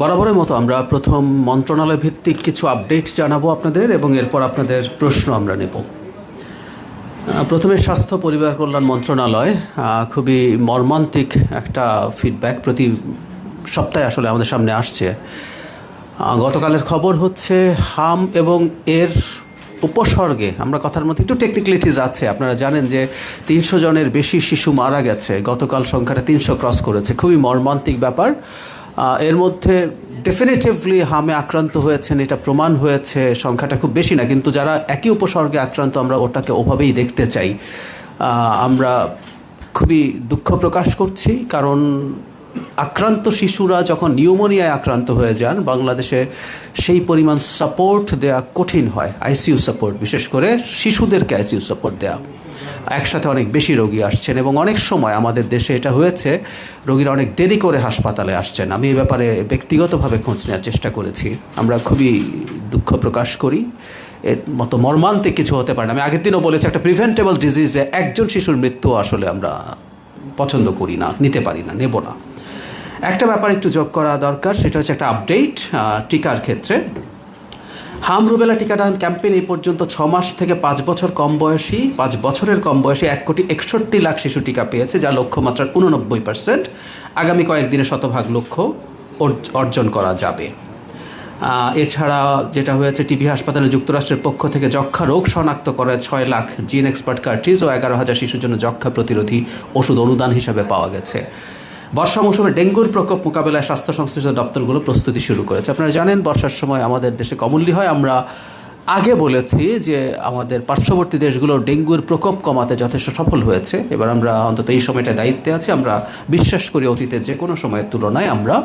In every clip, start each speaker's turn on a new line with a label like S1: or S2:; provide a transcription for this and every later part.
S1: বরাবরের মতো আমরা প্রথম মন্ত্রণালয় ভিত্তিক কিছু আপডেট জানাবো আপনাদের এবং এরপর আপনাদের প্রশ্ন আমরা নেব। প্রথমে স্বাস্থ্য পরিবার কল্যাণ মন্ত্রণালয় খুবই মর্মান্তিক একটা ফিডব্যাক প্রতি সপ্তাহে আসলে আমাদের সামনে আসছে। গতকালের খবর হচ্ছে হাম এবং এর উপসর্গে আমরা কথার মধ্যে একটু টেকনিক্যালিটিস আছে। আপনারা জানেন যে 300 জনের বেশি শিশু মারা গেছে, গতকাল সংখ্যাটা 300 ক্রস করেছে। খুবই মর্মান্তিক ব্যাপার। এর মধ্যে ডেফিনেটিভলি হামে আক্রান্ত হয়েছেন, এটা প্রমাণ হয়েছে। সংখ্যাটা খুব বেশি না, কিন্তু যারা একই উপসর্গে আক্রান্ত আমরা ওটাকে ওভাবেই দেখতে চাই। আমরা খুবই দুঃখ প্রকাশ করছি, কারণ আক্রান্ত শিশুরা যখন নিউমোনিয়ায় আক্রান্ত হয়ে যান বাংলাদেশে সেই পরিমাণ সাপোর্ট দেওয়া কঠিন হয়। আইসিইউ সাপোর্ট, বিশেষ করে শিশুদেরকে আইসিইউ সাপোর্ট দেওয়া। একসাথে অনেক বেশি রোগী আসছেন এবং অনেক সময় আমাদের দেশে এটা হয়েছে রোগীরা অনেক দেরি করে হাসপাতালে আসছেন। আমি এই ব্যাপারে ব্যক্তিগতভাবে খোঁজ নেওয়ার চেষ্টা করেছি। আমরা খুবই দুঃখ প্রকাশ করি। এর মতো মর্মান্তিক কিছু হতে পারে না। আমি আগের দিনও বলেছি, একটা প্রিভেন্টেবল ডিজিজে একজন শিশুর মৃত্যু আসলে আমরা পছন্দ করি না, নিতে পারি না, নেব না। একটা ব্যাপার একটু যোগ করা দরকার, সেটা হচ্ছে একটা আপডেট টিকার ক্ষেত্রে। হাম রুবেলা টিকাদান ক্যাম্পেইন এই পর্যন্ত 6 মাস থেকে 5 বছর কম বয়সী, 5 বছরের কম বয়সী 1,61,00,000 শিশু টিকা পেয়েছে, যা লক্ষ্যমাত্রার 89%। আগামী কয়েকদিনে শতভাগ লক্ষ্য অর্জন করা যাবে। এছাড়া যেটা হয়েছে, টিবি হাসপাতালে যুক্তরাষ্ট্রের পক্ষ থেকে যক্ষা রোগ শনাক্ত করে 6 লাখ জিন এক্সপার্ট কার্ট্রিজ ও 11,000 শিশুর জন্য যক্ষা প্রতিরোধী ওষুধ অনুদান হিসাবে পাওয়া গেছে। বর্ষা মৌসুমে ডেঙ্গুর প্রকোপ মোকাবেলায় স্বাস্থ্য সংশ্লিষ্ট দপ্তরগুলো প্রস্তুতি শুরু করেছে। আপনারা জানেন বর্ষার সময় আমাদের দেশে কমনলি হয়। আমরা আগে বলেছি যে আমাদের পার্শ্ববর্তী দেশগুলো ডেঙ্গুর প্রকোপ কমাতে যথেষ্ট সফল হয়েছে। এবার আমরা অন্তত এই সময়টা দায়িত্বে আছি। আমরা বিশ্বাস করি অতীতের যে কোনো সময়ের তুলনায় আমরা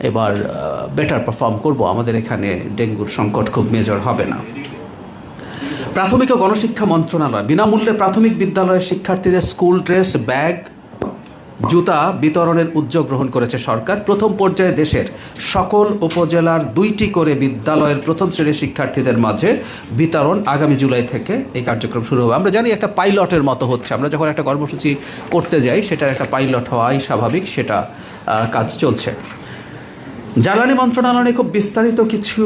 S1: এবার বেটার পারফর্ম করব। আমাদের এখানে ডেঙ্গুর সংকট খুব মেজর হবে না। প্রাথমিক ও গণশিক্ষা মন্ত্রণালয় বিনামূল্যে প্রাথমিক বিদ্যালয়ের শিক্ষার্থীদের স্কুল ড্রেস, ব্যাগ, জুতা বিতরণের উদ্যোগ গ্রহণ করেছে সরকার। প্রথম পর্যায়ে দেশের সকল উপজেলার 2টি করে বিদ্যালয়ের প্রথম শ্রেণীর শিক্ষার্থীদের মাঝে বিতরণ আগামী জুলাই থেকে এই কার্যক্রম শুরু হবে। আমরা জানি একটা পাইলটের মতো হচ্ছে। আমরা যখন একটা কর্মসূচি করতে যাই সেটার একটা পাইলট হওয়াই স্বাভাবিক, সেটা কাজ চলছে। জ্বালানি মন্ত্রণালয়ে খুব বিস্তারিত কিছু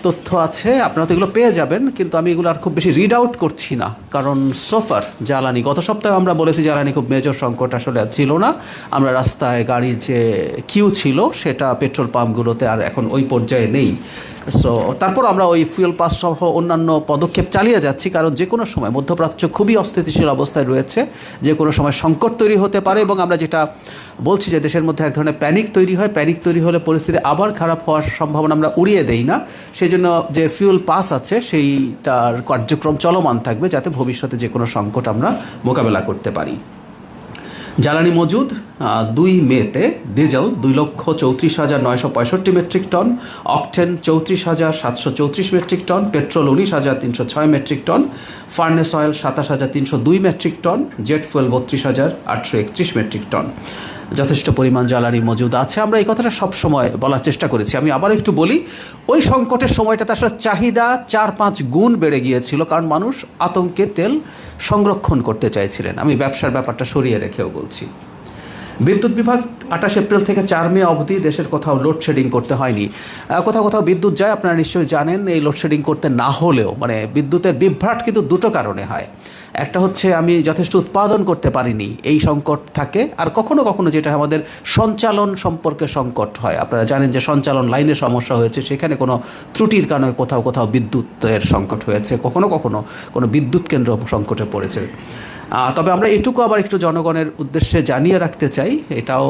S1: তথ্য আছে, আপনারা তো এগুলো পেয়ে যাবেন, কিন্তু আমি এগুলো আর খুব বেশি রিড আউট করছি না, কারণ সোফার জ্বালানি গত সপ্তাহে আমরা বলেছি জ্বালানি খুব মেজর সংকট আসলে ছিল না। আমরা রাস্তায় গাড়ির যে কিউ ছিল সেটা পেট্রোল পাম্পগুলোতে আর এখন ওই পর্যায়ে নেই। সো তারপর আমরা ওই ফুয়েল পাস সহ অন্যান্য পদক্ষেপ চালিয়ে যাচ্ছি, কারণ যে কোনো সময় মধ্যপ্রাচ্য খুবই অস্থিতিশীল অবস্থায় রয়েছে, যে কোনো সময় সংকট তৈরি হতে পারে। এবং আমরা যেটা বলছি যে দেশের মধ্যে এক ধরনের প্যানিক তৈরি হয়, প্যানিক তৈরি হলে পরিস্থিতি আবার খারাপ হওয়ার সম্ভাবনা আমরা উড়িয়ে দেই না। সেই জন্য যে ফুয়েল পাস আছে সেইটার কার্যক্রম চলমান থাকবে, যাতে ভবিষ্যতে যে কোনো সংকট আমরা মোকাবেলা করতে পারি। জ্বালানি মজুদ 2 মেতে diesel 2,34,965 metric ton, octane 34,734 metric ton, petrol 19,306 metric ton, furnace oil 27,302 metric ton, jet fuel 32,831 metric ton. যথেষ্ট পরিমাণ জ্বালানি মজুদ আছে। আমরা এই কথাটা সবসময় বলার চেষ্টা করেছি। আমি আবার একটু বলি, ওই সংকটের সময়টাতে আসলে চাহিদা 4-5 গুণ বেড়ে গিয়েছিল, কারণ মানুষ আতঙ্কে তেল সংরক্ষণ করতে চাইছিলেন। আমি ব্যবসার ব্যাপারটা সরিয়ে রেখেও বলছি। বিদ্যুৎ বিভাগ 28 এপ্রিল থেকে 4 মে অবধি দেশের কোথাও লোডশেডিং করতে হয়নি। কোথাও কোথাও বিদ্যুৎ যায়, আপনারা নিশ্চয়ই জানেন। এই লোডশেডিং করতে না হলেও মানে বিদ্যুতের বিভ্রাট কিন্তু 2টো কারণে হয়। একটা হচ্ছে আমি যথেষ্ট উৎপাদন করতে পারিনি, এই সংকট থাকে। আর কখনো কখনো যেটা আমাদের সঞ্চালন সম্পর্কে সংকট হয়। আপনারা জানেন যে সঞ্চালন লাইনে সমস্যা হয়েছে, সেখানে কোনো ত্রুটির কারণে কোথাও কোথাও বিদ্যুতের সংকট হয়েছে, কখনো কখনো কোনো বিদ্যুৎ কেন্দ্র সংকটে পড়েছে। তবে আমরা এটুকু আবার একটু জনগণের উদ্দেশ্যে জানিয়ে রাখতে চাই, এটাও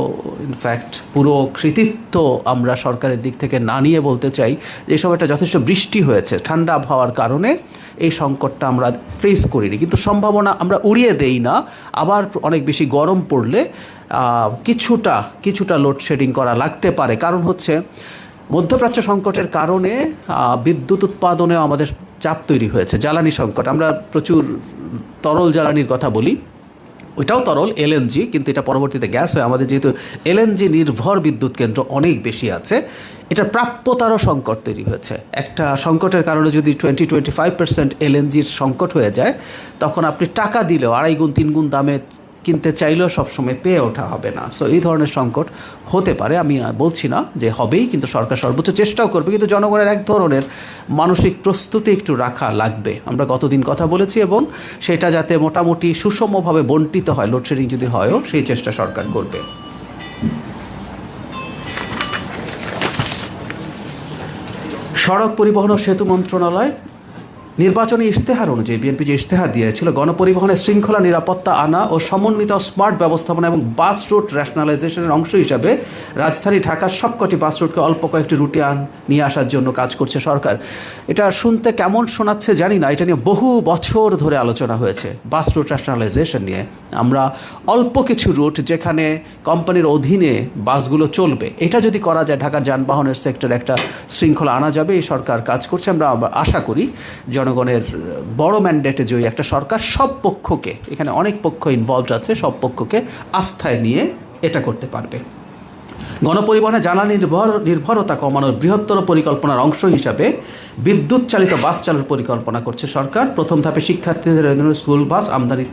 S1: ইনফ্যাক্ট পুরো কৃতিত্ব আমরা সরকারের দিক থেকে না নিয়ে বলতে চাই, যে এই সময়টা যথেষ্ট বৃষ্টি হয়েছে, ঠান্ডা আবহাওয়ার কারণে এই সংকটটা আমরা ফেস করিনি। কিন্তু সম্ভাবনা আমরা উড়িয়ে দেই না, আবার অনেক বেশি গরম পড়লে কিছুটা লোডশেডিং করা লাগতে পারে। কারণ হচ্ছে মধ্যপ্রাচ্য সংকটের কারণে বিদ্যুৎ উৎপাদনেও আমাদের চাপ তৈরি হয়েছে। জ্বালানি সংকট, আমরা প্রচুর তরল জ্বালানির কথা বলি, ওইটাও তরল এলএনজি, কিন্তু এটা পরবর্তীতে গ্যাস হয়। আমাদের যেহেতু এলএনজি নির্ভর বিদ্যুৎ কেন্দ্র অনেক বেশি আছে, এটা প্রাপ্যতারও সংকট তৈরি হয়েছে। একটা সংকটের কারণে যদি 20-25% এলএনজির সংকট হয়ে যায়, তখন আপনি টাকা দিলেও 2.5 গুণ 3 গুণ দামে কিনতে চাইলেও সবসময় পেয়ে ওঠা হবে না। সো এই ধরনের সংকট হতে পারে, আমি বলছি না যে হবেই, কিন্তু সরকার সর্বোচ্চ চেষ্টাও করবে, কিন্তু জনগণের এক ধরনের মানসিক প্রস্তুতি একটু রাখা লাগবে। আমরা গতদিন কথা বলেছি, এবং সেটা যাতে মোটামুটি সুষমভাবে বণ্টিত হয়, লোডশেডিং যদি হয়ও সেই চেষ্টা সরকার করবে। সড়ক পরিবহন ও সেতু মন্ত্রণালয় নির্বাচনী ইশতেহার অনুযায়ী বিএনপি যে ইশতেহার দিয়েছিল, গণপরিবহনের শৃঙ্খলা, নিরাপত্তা আনা ও সমন্বিত স্মার্ট ব্যবস্থাপনা এবং বাস রুট র্যাশনালাইজেশনের অংশ হিসাবে রাজধানী ঢাকার সবকটি বাস রুটকে অল্প কয়েকটি রুটে নিয়ে আসার জন্য কাজ করছে সরকার। এটা শুনতে কেমন শোনাচ্ছে জানি না, এটা নিয়ে বহু বছর ধরে আলোচনা হয়েছে। বাস রুট র্যাশনালাইজেশন নিয়ে আমরা অল্প কিছু রুট যেখানে কোম্পানির অধীনে বাসগুলো চলবে, এটা যদি করা যায়, ঢাকার যানবাহনের সেক্টরে একটা শৃঙ্খলা আনা যাবে। এই সরকার কাজ করছে। আমরা আশা করি জনগণের বড় ম্যান্ডেটে জয়ী একটা সরকার সব পক্ষকে, এখানে অনেক পক্ষ ইনভলভড আছে, সব পক্ষকে আস্থায় নিয়ে এটা করতে পারবে। গণপরিবহনে জ্বালানি নির্ভরতা কমানোর বৃহত্তর পরিকল্পনার অংশ হিসাবে বিদ্যুৎ চালিত বাস চালুর পরিকল্পনা করছে সরকার। প্রথম ধাপে শিক্ষার্থীদের স্কুল বাস আমদানি,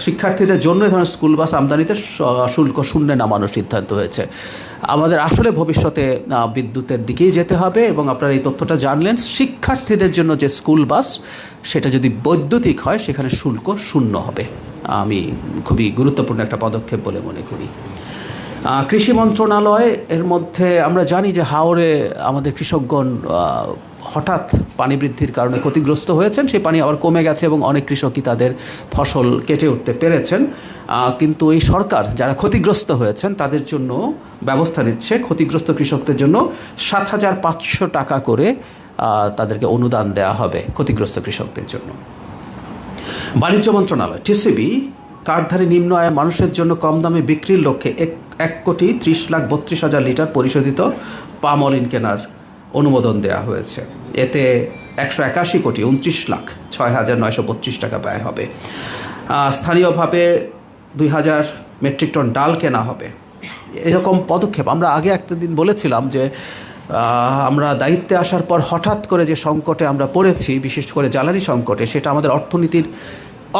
S1: শিক্ষার্থীদের জন্য এই ধরনের স্কুল বাস আমদানিতে শুল্ক শূন্যে নামানোর সিদ্ধান্ত হয়েছে। আমাদের আসলে ভবিষ্যতে বিদ্যুতের দিকেই যেতে হবে, এবং আপনারা এই তথ্যটা জানলেন, শিক্ষার্থীদের জন্য যে স্কুল বাস সেটা যদি বৈদ্যুতিক হয় সেখানে শুল্ক শূন্য হবে। আমি খুবই গুরুত্বপূর্ণ একটা পদক্ষেপ বলে মনে করি। কৃষি মন্ত্রণালয় এর মধ্যে আমরা জানি যে হাওরে আমাদের কৃষকগণ হঠাৎ পানি বৃদ্ধির কারণে ক্ষতিগ্রস্ত হয়েছেন, সেই পানি আবার কমে গেছে এবং অনেক কৃষকই তাদের ফসল কেটে উঠতে পেরেছেন। কিন্তু এই সরকার যারা ক্ষতিগ্রস্ত হয়েছেন তাদের জন্য ব্যবস্থা নিচ্ছে। ক্ষতিগ্রস্ত কৃষকদের জন্য 7,500 টাকা করে তাদেরকে অনুদান দেওয়া হবে ক্ষতিগ্রস্ত কৃষকদের জন্য। বাণিজ্য মন্ত্রণালয় টিসিবি কার্ডধারী নিম্ন আয়ের মানুষের জন্য কম দামে বিক্রির লক্ষ্যে 1,30,32,000 লিটার পরিশোধিত পাম অয়েল কেনার অনুমোদন দেওয়া হয়েছে। এতে 181,29,06,925 টাকা ব্যয় হবে। স্থানীয়ভাবে 2,000 মেট্রিক টন ডাল কেনা হবে। এরকম পদক্ষেপ আমরা আগে একটা দিন বলেছিলাম যে আমরা দায়িত্বে আসার পর হঠাৎ করে যে সংকটে আমরা পড়েছি, বিশেষ করে জ্বালানি সংকটে, সেটা আমাদের অর্থনীতির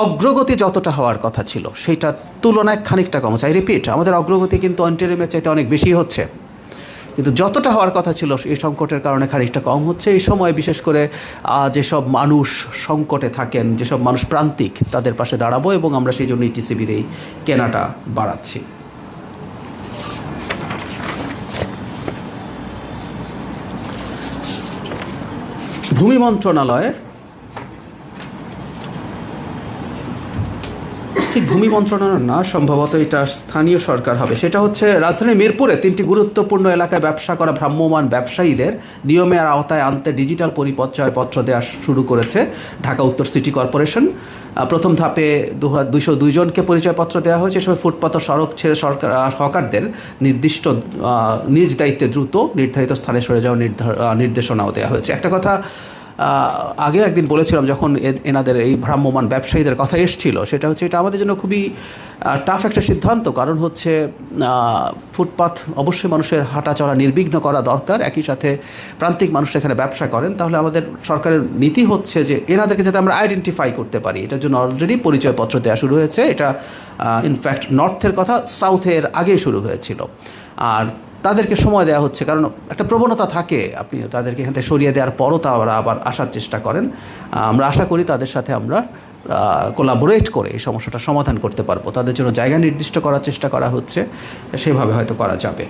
S1: অগ্রগতি যতটা হওয়ার কথা ছিল সেইটার তুলনায় খানিকটা কম হচ্ছে। আই রিপিট, আমাদের অগ্রগতি কিন্তু অন্টারিয়ামের চাইতে অনেক বেশি হচ্ছে, কিন্তু যতটা হওয়ার কথা ছিল এই সংকটের কারণে খানিকটা কম হচ্ছে। এই সময় বিশেষ করে যেসব মানুষ সংকটে থাকেন, যেসব মানুষ প্রান্তিক, তাদের পাশে দাঁড়াবো, এবং আমরা সেই জন্য টিসিবির এই কেনাটা বাড়াচ্ছি। ভূমি মন্ত্রণালয়ের ভূমি মন্ত্রণালয় না, সম্ভবত এটা স্থানীয় সরকার হবে। সেটা হচ্ছে রাজধানীর মিরপুরে 3টি গুরুত্বপূর্ণ এলাকায় ব্যবসা করা ভ্রাম্যমাণ ব্যবসায়ীদের নিয়মের আওতায় আনতে ডিজিটাল পরিচয়পত্র দেওয়া শুরু করেছে ঢাকা উত্তর সিটি কর্পোরেশন। প্রথম ধাপে 202 জনকে পরিচয়পত্র দেওয়া হয়েছে। এসব ফুটপাত ও সড়ক ছেড়ে হকারদের নির্দিষ্ট নিজ দায়িত্বে দ্রুত নির্ধারিত স্থানে সরে যাওয়ার নির্দেশনাও দেওয়া হয়েছে। একটা কথা আগে একদিন বলেছিলাম যখন এনাদের এই ভ্রাম্যমাণ ব্যবসায়ীদের কথা এসেছিল, সেটা হচ্ছে এটা আমাদের জন্য খুবই টাফ একটা সিদ্ধান্ত। কারণ হচ্ছে ফুটপাথ অবশ্যই মানুষের হাঁটা চলা নির্বিঘ্ন করা দরকার, একই সাথে প্রান্তিক মানুষ এখানে ব্যবসা করেন। তাহলে আমাদের সরকারের নীতি হচ্ছে যে এনাদেরকে যাতে আমরা আইডেন্টিফাই করতে পারি, এটার জন্য অলরেডি পরিচয়পত্র দেওয়া শুরু হয়েছে। এটা ইনফ্যাক্ট নর্থের কথা সাউথের আগেই শুরু হয়েছিল, আর তাদেরকে সময় দেওয়া হচ্ছে। কারণ একটা প্রবণতা থাকে, আপনি তাদেরকে এখান থেকে সরিয়ে দেওয়ার পরও তারা আবার আসার চেষ্টা করেন। আমরা আশা করি তাদের সাথে আমরা কোলাবোরেট করে এই সমস্যাটা সমাধান করতে পারবো। তাদের জন্য জায়গা নির্দিষ্ট করার চেষ্টা করা হচ্ছে, সেভাবে হয়তো করা যাবে।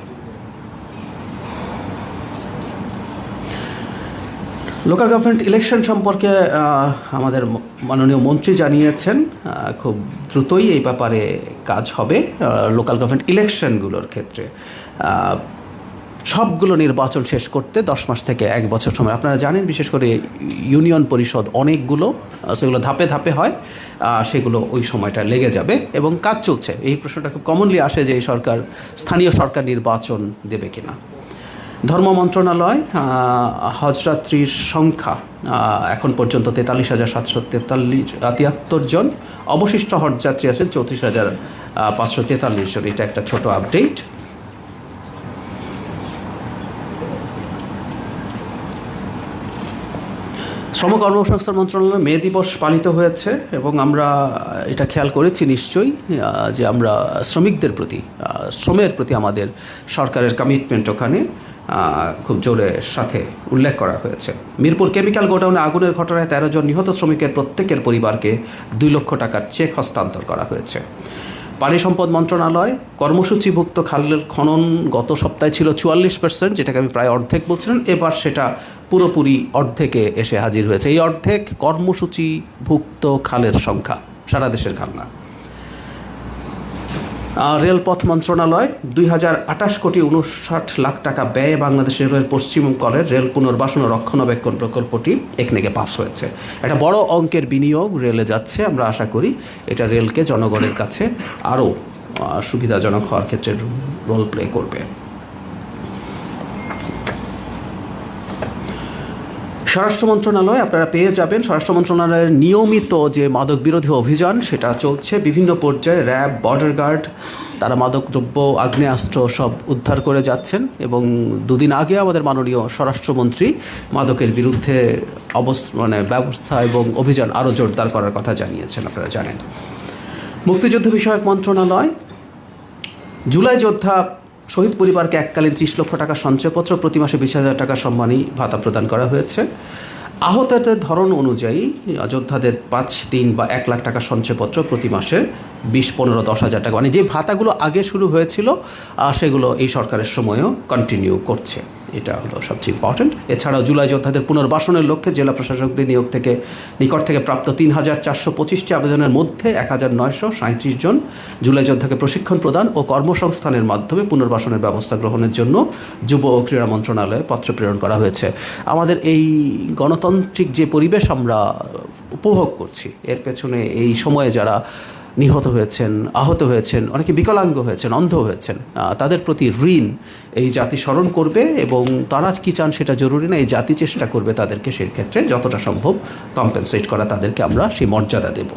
S1: লোকাল গভর্নমেন্ট ইলেকশন সম্পর্কে আমাদের মাননীয় মন্ত্রী জানিয়েছেন খুব দ্রুতই এই ব্যাপারে কাজ হবে। লোকাল গভর্নমেন্ট ইলেকশনগুলোর ক্ষেত্রে সবগুলো নির্বাচন শেষ করতে 10 মাস থেকে 1 বছর সময়। আপনারা জানেন বিশেষ করে ইউনিয়ন পরিষদ অনেকগুলো, সেগুলো ধাপে ধাপে হয়, সেগুলো ওই সময়টা লেগে যাবে এবং কাজ চলছে। এই প্রশ্নটা খুব কমনলি আসে যে এই সরকার স্থানীয় সরকার নির্বাচন দেবে কিনা। ধর্ম মন্ত্রণালয় হজযাত্রীর সংখ্যা এখন পর্যন্ত 43,773 জন, অবশিষ্ট হজযাত্রী আছেন 34,543 জন। এটা একটা ছোট আপডেট। শ্রম কর্মসংস্থান মন্ত্রণালয়ে মে দিবস পালিত হয়েছে এবং আমরা এটা খেয়াল করেছি নিশ্চয়ই যে আমরা শ্রমিকদের প্রতি শ্রমের প্রতি আমাদের সরকারের কমিটমেন্ট ওখানে খুব জোরের সাথে উল্লেখ করা হয়েছে। মিরপুর কেমিক্যাল গোডাউনে আগুনের ঘটনায় 13 জন নিহত শ্রমিকের প্রত্যেকের পরিবারকে 2 লক্ষ টাকার চেক হস্তান্তর করা হয়েছে। পানি সম্পদ মন্ত্রণালয় কর্মসূচিভুক্ত খালের খনন গত সপ্তাহে ছিল 44%, যেটাকে আমি প্রায় অর্ধেক বলছিলাম, এবার সেটা পুরোপুরি অর্ধেকে এসে হাজির হয়েছে। এই অর্ধেক কর্মসূচিভুক্ত খালের সংখ্যা, সারা দেশের খাল না। রেলপথ মন্ত্রণালয় 2028 কোটি 59 লাখ টাকা ব্যয়ে বাংলাদেশ রেলওয়ের পশ্চিমবঙ্গের রেল পুনর্বাসন ও রক্ষণাবেক্ষণ প্রকল্পটি একনেকে পাস হয়েছে। একটা বড় অঙ্কের বিনিয়োগ রেলে যাচ্ছে। আমরা আশা করি এটা রেলকে জনগণের কাছে আরও সুবিধাজনক হওয়ার ক্ষেত্রে রোল প্লে করবে। স্বরাষ্ট্র মন্ত্রণালয় আপনারা পেয়ে যাবেন। স্বরাষ্ট্র মন্ত্রণালয়ের নিয়মিত যে মাদক বিরোধী অভিযান সেটা চলছে বিভিন্ন পর্যায়ে। র্যাব, বর্ডার গার্ড তারা মাদকদ্রব্য, আগ্নেয়াস্ত্র সব উদ্ধার করে যাচ্ছেন এবং 2 দিন আগে আমাদের মাননীয় স্বরাষ্ট্রমন্ত্রী মাদকের বিরুদ্ধে ব্যবস্থা এবং অভিযান আরও জোরদার করার কথা জানিয়েছেন, আপনারা জানেন। মুক্তিযুদ্ধ বিষয়ক মন্ত্রণালয় জুলাই যোদ্ধা শহীদ পরিবারকে এককালীন 30 লক্ষ টাকা সঞ্চয়পত্র, প্রতি মাসে 20,000 টাকা সম্মানী ভাতা প্রদান করা হয়েছে। আহতদের ধরন অনুযায়ী যোদ্ধাদের 5, 3 বা 1 লাখ টাকা সঞ্চয়পত্র, প্রতি মাসে 20, 15, 10,000 টাকা, মানে যে ভাতাগুলো আগে শুরু হয়েছিল সেগুলো এই সরকারের সময়েও কন্টিনিউ করছে। এটা হলো সবচেয়ে ইম্পর্টেন্ট। এছাড়াও জুলাই যোদ্ধাদের পুনর্বাসনের লক্ষ্যে জেলা প্রশাসকদের নিকট থেকে প্রাপ্ত 3,425টি আবেদনের মধ্যে 1,937 জন জুলাই যোদ্ধাকে প্রশিক্ষণ প্রদান ও কর্মসংস্থানের মাধ্যমে পুনর্বাসনের ব্যবস্থা গ্রহণের জন্য যুব ও ক্রীড়া মন্ত্রণালয়ে পত্র প্রেরণ করা হয়েছে। আমাদের এই গণতান্ত্রিক যে পরিবেশ আমরা উপভোগ করছি, এর পেছনে এই সময়ে যারা নিহত হয়েছেন, আহত হয়েছেন, অনেকে বিকলাঙ্গ হয়েছেন, অন্ধ হয়েছেন, তাদের প্রতি ঋণ এই জাতি স্মরণ করবে এবং তারা কী চান সেটা জরুরি না, এই জাতি চেষ্টা করবে তাদেরকে সেই ক্ষেত্রে যতটা সম্ভব কম্পেনসেট করা, তাদেরকে আমরা সেই মর্যাদা দেব।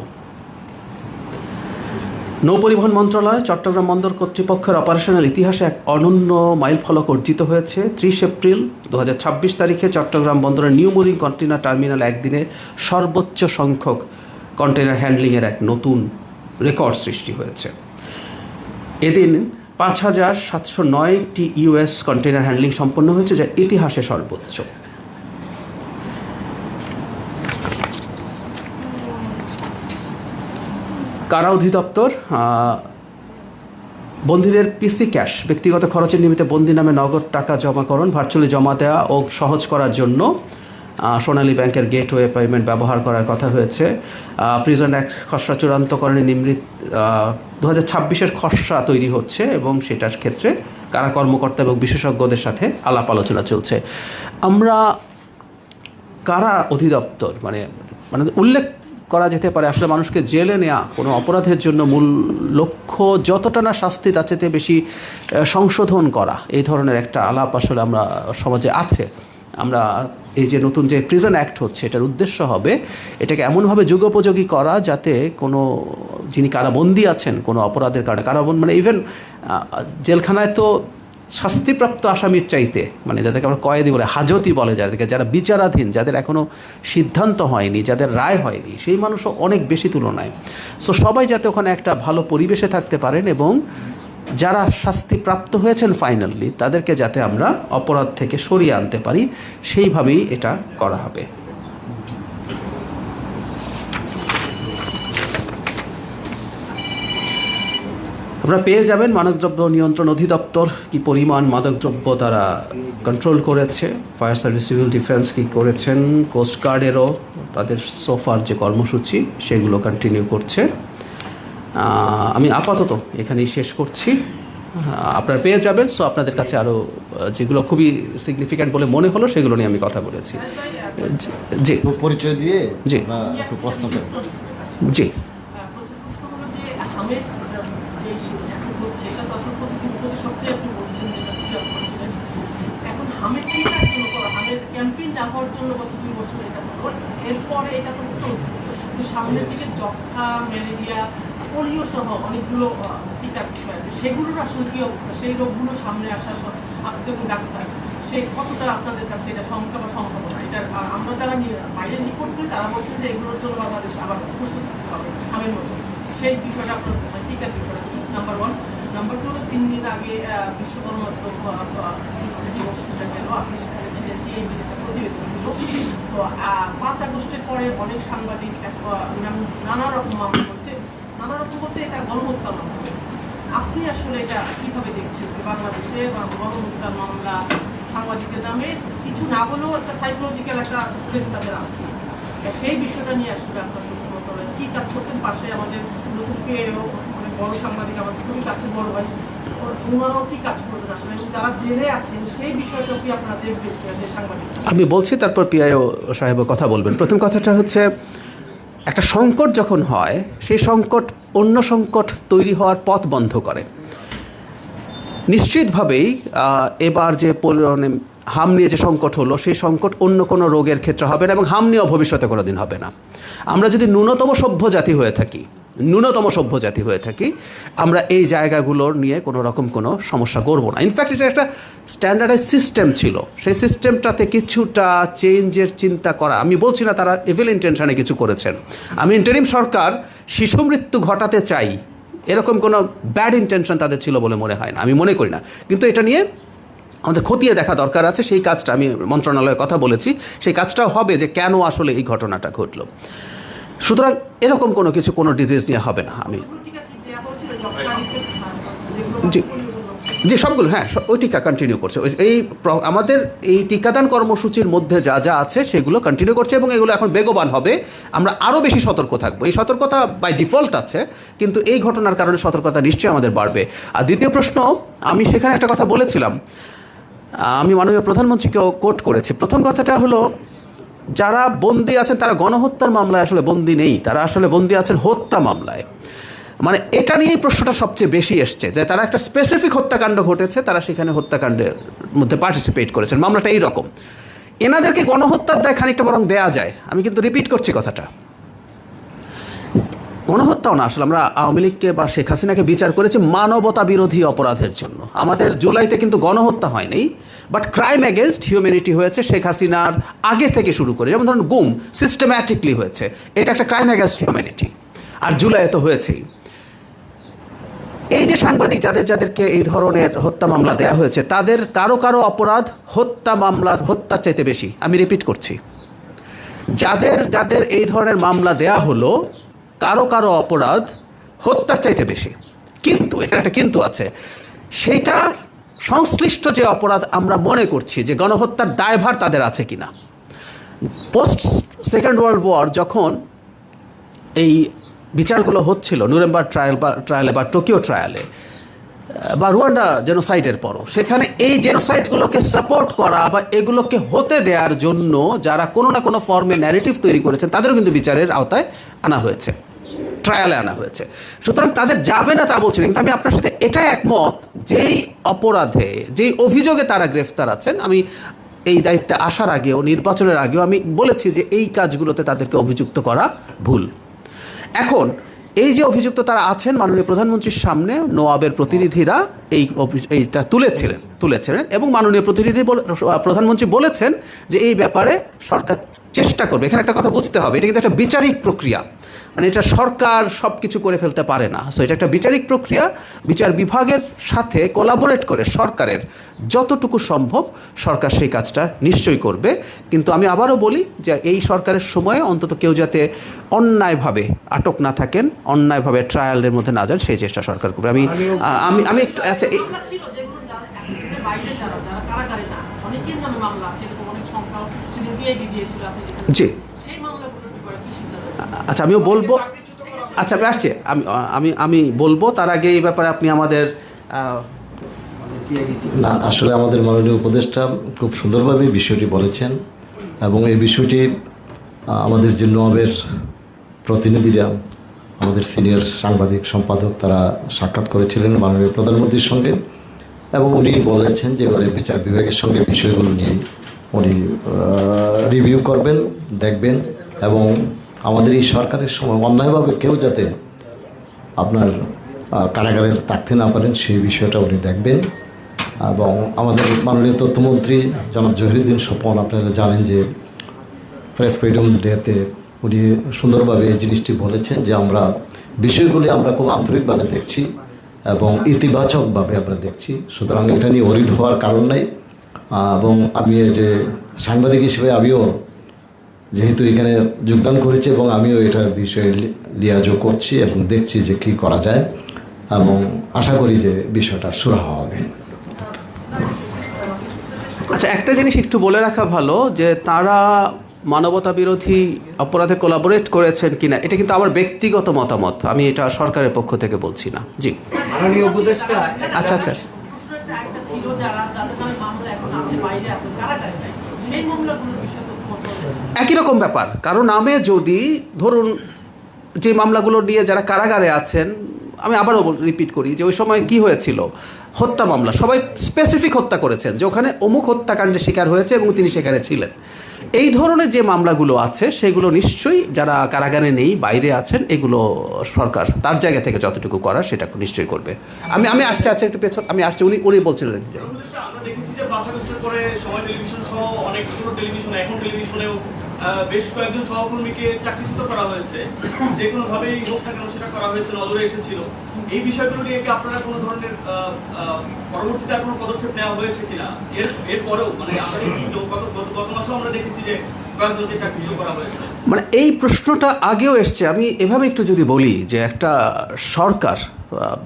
S1: নৌ পরিবহন মন্ত্রণালয় চট্টগ্রাম বন্দর কর্তৃপক্ষের অপারেশনাল ইতিহাসে এক অনন্য মাইলফলক অর্জিত হয়েছে। 30 এপ্রিল 2026 তারিখে চট্টগ্রাম বন্দরের নিউ মুরিং কন্টেইনার টার্মিনাল একদিনে সর্বোচ্চ সংখ্যক কন্টেইনার হ্যান্ডলিংয়ের এক নতুন রেকর্ড সৃষ্টি হয়েছে। এদিন 5,709টি ইউএস কন্টেইনার হ্যান্ডলিং সম্পন্ন হয়েছে, যা ইতিহাসে সর্বোচ্চ। কারা অধিদপ্তর বন্দীদের পিসি ক্যাশ ব্যক্তিগত খরচের নিমিত্তে বন্দী নামে নগদ টাকা জমাকরণ, ভার্চুয়ালি জমা দেওয়া ও সহজ করার জন্য সোনালী ব্যাংকের গেটওয়ে পেমেন্ট ব্যবহার করার কথা হয়েছে। প্রিজন অ্যাক্ট খসড়া চূড়ান্তকরণে 2026-এর খসড়া তৈরি হচ্ছে এবং সেটার ক্ষেত্রে কারা কর্মকর্তা এবং বিশেষজ্ঞদের সাথে আলাপ আলোচনা চলছে। আমরা কারা অধিদপ্তর মানে উল্লেখ করা যেতে পারে, আসলে মানুষকে জেলে নেওয়া কোনো অপরাধের জন্য মূল লক্ষ্য যতটা না শাস্তি, তার চেয়ে বেশি সংশোধন করা, এই ধরনের একটা আলাপ আসলে আমরা সমাজে আছে। আমরা এই যে নতুন যে প্রিজন অ্যাক্ট হচ্ছে, এটার উদ্দেশ্য হবে এটাকে এমনভাবে যুগোপযোগী করা যাতে কোনো যিনি কারাবন্দী আছেন কোনো অপরাধের কারণে, মানে ইভেন জেলখানায় তো শাস্তিপ্রাপ্ত আসামির চাইতে, মানে যাদেরকে আমরা কয়েদি বলে, হাজতি বলে, যারা বিচারাধীন, যাদের এখনও সিদ্ধান্ত হয়নি, যাদের রায় হয়নি, সেই মানুষও অনেক বেশি তুলনায়। সো সবাই যাতে ওখানে একটা ভালো পরিবেশে থাকতে পারেন এবং যারা শাস্তিপ্রাপ্ত হয়েছেন ফাইনালি, তাদেরকে যাতে আমরা অপরাধ থেকে সরিয়ে আনতে পারি, সেইভাবেই এটা করা হবে। আপনারা পেয়ে যাবেন মাদকদ্রব্য নিয়ন্ত্রণ অধিদপ্তর কি পরিমাণ মাদকদ্রব্য তারা কন্ট্রোল করেছে, ফায়ার সার্ভিস, সিভিল ডিফেন্স কী করেছেন, কোস্টগার্ডেরও তাদের সোফার যে কর্মসূচি সেগুলো কন্টিনিউ করছে। আমি আপাতত এখানেই শেষ করছি, আপনারা পেয়ে যাবেন। সো আপনাদের কাছে আরও যেগুলো খুবই সিগনিফিক্যান্ট বলে মনে হলো সেগুলো নিয়ে আমি কথা বলেছি। জি,
S2: পরিচয় দিয়ে
S1: জি
S2: প্রশ্ন
S1: জি
S3: সামনের দিকে যক্ষা, ম্যালেরিয়া, পোলিও সহ অনেকগুলো টিকার বিষয় আছে, সেগুলোর আসলে কী অবস্থা, সেই রোগগুলো সামনে আসার আপনি তো ডাক্তার, সে কতটা আপনাদের কাছে এটা সংখ্যা বা সম্ভাবনা এটা আমরা যারা বাইরে রিপোর্ট করি তারা বলছেন যে এগুলোর জন্য বাংলাদেশ আবার প্রস্তুত থাকতে হবে আগের মতো সেই বিষয়টা আপনার টিকার বিষয়টা কি নাম্বার 1 নাম্বার 2 হলো 3 দিন আগে বিশ্বকর্মা দিবস গেল আপনি সেখানে ছিলেন টিএমবির একটা প্রতিবেদন ছিল তো 5 আগস্টের পরে অনেক সাংবাদিক নানা রকম মামলা করছে নানা রকম বলতে এটা গণহত্যা মামলা হয়েছে আপনি আসলে এটা কিভাবে দেখছেন যে বাংলাদেশে গণহত্যার মামলা সাংবাদিকের নামে কিছু না হলেও একটা সাইকোলজিক্যাল একটা স্ট্রেস তাদের আছে সেই বিষয়টা নিয়ে আসলে আপনার কি কাজ করছেন পাশে আমাদের নতুন পেয়েও অনেক বড় সাংবাদিক আমাদের খুবই কাছে বড় ভাই ওনারাও কি কাজ করবেন আসলে যারা জেলে আছেন সেই বিষয়টা কি আপনারা দেখবেন যে সাংবাদিক
S1: আমি বলছি, তারপর পিআইও সাহেবও কথা বলবেন। প্রথম কথাটা হচ্ছে, একটা সংকট যখন হয় সেই সংকট অন্য সংকট তৈরি হওয়ার পথ বন্ধ করে। নিশ্চিতভাবেই এবার যে হাম নিয়ে যে সংকট হলো সেই সংকট অন্য কোনো রোগের ক্ষেত্রে হবে না এবং হাম নিয়েও ভবিষ্যতে কোনো দিন হবে না। আমরা যদি ন্যূনতম সভ্য জাতি হয়ে থাকি আমরা এই জায়গাগুলোর নিয়ে কোনো রকম কোনো সমস্যা করব না। ইনফ্যাক্ট এটা একটা স্ট্যান্ডার্ডাইজ সিস্টেম ছিল, সেই সিস্টেমটাতে কিছুটা চেঞ্জের চিন্তা করা, আমি বলছি না তারা ইভিল ইন্টেনশনে কিছু করেছেন। আমি ইন্টারিম সরকার শিশু মৃত্যু ঘটাতে চাই এরকম কোনো ব্যাড ইন্টেনশন তাদের ছিল বলে মনে হয় না, আমি মনে করি না। কিন্তু এটা নিয়ে আমাদের খতিয়ে দেখা দরকার আছে, সেই কাজটা আমি মন্ত্রণালয়ে কথা বলেছি, সেই কাজটাও হবে যে কেন আসলে এই ঘটনাটা ঘটলো। সুতরাং এরকম কোনো ডিজিজ নিয়ে হবে না। আমি জি সবগুলো, হ্যাঁ ওই টিকা কন্টিনিউ করছে। আমাদের এই টিকাদান কর্মসূচির মধ্যে যা যা আছে সেগুলো কন্টিনিউ করছে এবং এগুলো এখন বেগবান হবে। আমরা আরও বেশি সতর্ক থাকবো। এই সতর্কতা বাই ডিফল্ট আছে, কিন্তু এই ঘটনার কারণে সতর্কতা নিশ্চয়ই আমাদের বাড়বে। আর দ্বিতীয় প্রশ্ন, আমি সেখানে একটা কথা বলেছিলাম, আমি মাননীয় প্রধানমন্ত্রীকেও কোট করেছি। প্রথম কথাটা হলো, যারা বন্দী আছেন তারা গণহত্যার মামলায় আসলে বন্দী নেই, তারা আসলে বন্দী আছেন হত্যা মামলায়। মানে এটা নিয়েই প্রশ্নটা সবচেয়ে বেশি এসছে যে তারা একটা স্পেসিফিক হত্যাকাণ্ড ঘটেছে, তারা সেখানে হত্যাকাণ্ডের মধ্যে পার্টিসিপেট করেছেন, মামলাটা এইরকম। এনাদেরকে গণহত্যার দায় খানিকটা বরং দেয়া যায়। আমি কিন্তু রিপিট করছি কথাটা, গণহত্যাও না, আসলে আমরা আওয়ামী লীগকে বা শেখ হাসিনাকে বিচার করেছি মানবতা বিরোধী অপরাধের জন্য। আমাদের জুলাইতে কিন্তু গণহত্যা হয়নি, বাট ক্রাইম এগেনস্ট হিউম্যানিটি হয়েছে শেখ হাসিনার আগে থেকে শুরু করে। যেমন ধরুন গুম সিস্টেম্যাটিকলি হয়েছে, এটা একটা ক্রাইম এগেনস্ট হিউম্যানিটি, আর জুলাইয়ে তো হয়েছেই। এই যে সাংবাদিক যাদেরকে এই ধরনের হত্যা মামলা দেওয়া হয়েছে, তাদের কারো অপরাধ হত্যা মামলার হত্যার চাইতে বেশি। আমি রিপিট করছি, যাদের এই ধরনের মামলা দেয়া হলো কারো অপরাধ হত্যার চাইতে বেশি। কিন্তু এখানে একটা কিন্তু আছে, সেইটা সংশ্লিষ্ট যে অপরাধ আমরা মনে করছি যে গণহত্যার দায়ভার তাদের আছে কিনা। পোস্ট সেকেন্ড ওয়ার্ল্ড ওয়ার যখন এই বিচারগুলো হচ্ছিল, নুরেমবার্গ ট্রায়ালে বা টোকিও ট্রায়ালে বা রুয়ান্ডা জেনোসাইডের পরও, সেখানে এই জেনোসাইডগুলোকে সাপোর্ট করা বা এগুলোকে হতে দেওয়ার জন্য যারা কোনো না কোনো ফর্মে ন্যারেটিভ তৈরি করেছেন তাদেরও কিন্তু বিচারের আওতায় আনা হয়েছে, ট্রায়ালে আনা হয়েছে। সুতরাং তাদের যাবে না তা বলছি না, কিন্তু আমি আপনার সাথে এটা একমত, যেই অপরাধে যেই অভিযোগে তারা গ্রেফতার আছেন, আমি এই দায়িত্বে আসার আগেও নির্বাচনের আগেও আমি বলেছি যে এই কাজগুলোতে তাদেরকে অভিযুক্ত করা ভুল। এখন এই যে অভিযুক্ত তারা আছেন, মাননীয় প্রধানমন্ত্রীর সামনে নোয়াবের প্রতিনিধিরা এইটা তুলেছিলেন এবং মাননীয় প্রধানমন্ত্রী বলেছেন যে এই ব্যাপারে সরকার চেষ্টা করবে। এখানে একটা কথা বুঝতে হবে, এটা কিন্তু একটা বিচারিক প্রক্রিয়া, মানে এটা সরকার সব কিছু করে ফেলতে পারে না। সো এটা একটা বিচারিক প্রক্রিয়া, বিচার বিভাগের সাথে কোলাবোরেট করে সরকারের যতটুকু সম্ভব সরকার সেই কাজটা নিশ্চয়ই করবে। কিন্তু আমি আবারও বলি যে এই সরকারের সময়ে অন্তত কেউ যাতে অন্যায়ভাবে আটক না থাকেন, অন্যায়ভাবে ট্রায়ালের মধ্যে না যান, সেই চেষ্টা সরকার করবে। আমি আচ্ছা জি আচ্ছা আমিও বলবো, আচ্ছা আমি আসছি, আমি বলবো, তার আগে এই ব্যাপারে আপনি আমাদের
S2: না, আসলে আমাদের মাননীয় উপদেষ্টা খুব সুন্দরভাবে বিষয়টি বলেছেন এবং এই বিষয়টি আমাদের যে নোয়াবের প্রতিনিধিরা, আমাদের সিনিয়র সাংবাদিক সম্পাদক, তারা সাক্ষাৎ করেছিলেন মাননীয় প্রধানমন্ত্রীর সঙ্গে এবং উনি বলেছেন যে বিচার বিভাগের সঙ্গে বিষয়গুলো নিয়ে উনি রিভিউ করবেন, দেখবেন এবং আমাদের এই সরকারের সময় অন্যায়ভাবে কেউ যাতে আপনার কারাগারে থাকতে না পারেন সেই বিষয়টা উনি দেখবেন এবং আমাদের মাননীয় তথ্যমন্ত্রী জনাব জহিরুদ্দিন স্বপন, আপনারা জানেন যে প্রেস ফ্রিডম ডেতে উনি সুন্দরভাবে এই জিনিসটি বলেছেন যে আমরা বিষয়গুলি আমরা খুব আন্তরিকভাবে দেখছি এবং ইতিবাচকভাবে আমরা দেখছি, সুতরাং এটা নিয়ে ওরিড হওয়ার কারণ নাই। এবং আমি এই যে সাংবাদিক হিসেবে আমিও যেহেতু এখানে যোগদান করেছি এবং আমিও এটার বিষয়ে লিয়াজও করছি এবং দেখছি যে কী করা যায় এবং আশা করি যে বিষয়টা সুরাহা হবে।
S1: আচ্ছা, একটা জিনিস একটু বলে রাখা ভালো যে তারা মানবতা বিরোধী অপরাধে কোলাবোরেট করেছেন কিনা এটা কিন্তু আমার ব্যক্তিগত মতামত, আমি এটা সরকারের পক্ষ থেকে বলছি না। জি,
S4: মাননীয় উপদেষ্টা,
S1: আচ্ছা আচ্ছা,
S3: একটা ছিল যারা যাদের নামে মামলা এখন আছে, বাইরে আছে, কারাগারে নাই, সেই মামলাগুলোর বিষয়ে
S1: একই রকম ব্যাপার। কারণ নামে যদি ধরুন যে মামলাগুলো নিয়ে যারা কারাগারে আছেন, আমি আবারও রিপিট করি যে ওই সময় কি হয়েছিল, হত্যা মামলা, সবাই স্পেসিফিক হত্যা করেছেন যে ওখানে অমুক হত্যাকাণ্ডের শিকার হয়েছে এবং তিনি সেখানে ছিলেন। এই ধরনের যে মামলাগুলো আছে সেগুলো নিশ্চয়ই যারা কারাগারে নেই, বাইরে আছেন, এগুলো সরকার তার জায়গা থেকে যতটুকু করার সেটা নিশ্চয়ই করবে। আমি আসছি, আচ্ছা একটু পেছন আমি আসছি, উনি বলছিলেন যে
S5: আমরা দেখেছি যে 5 আগস্টের পরে সময় টেলিভিশন সহ অনেকগুলো টেলিভিশন, এখন টেলিভিশনেও বেশ কয়েকজন সহকর্মীকে চাকরিচ্যুত করা হয়েছে, যে কোনোভাবেই হোক না কেন সেটা করা হয়েছে, নজরে এসেছিল। এই বিষয়গুলো নিয়ে কি আপনারা কোনো ধরনের পরবর্তীতে কোনো পদক্ষেপ নেওয়া হয়েছে কিনা? এরপরেও মানে আমরা দেখছি গত মাসেও আমরা দেখেছি যে কয়েকজনকে চাকরিচ্যুত করা হয়েছে।
S1: মানে এই প্রশ্নটা আগেও এসছে। আমি এভাবে একটু যদি বলি যে একটা সরকার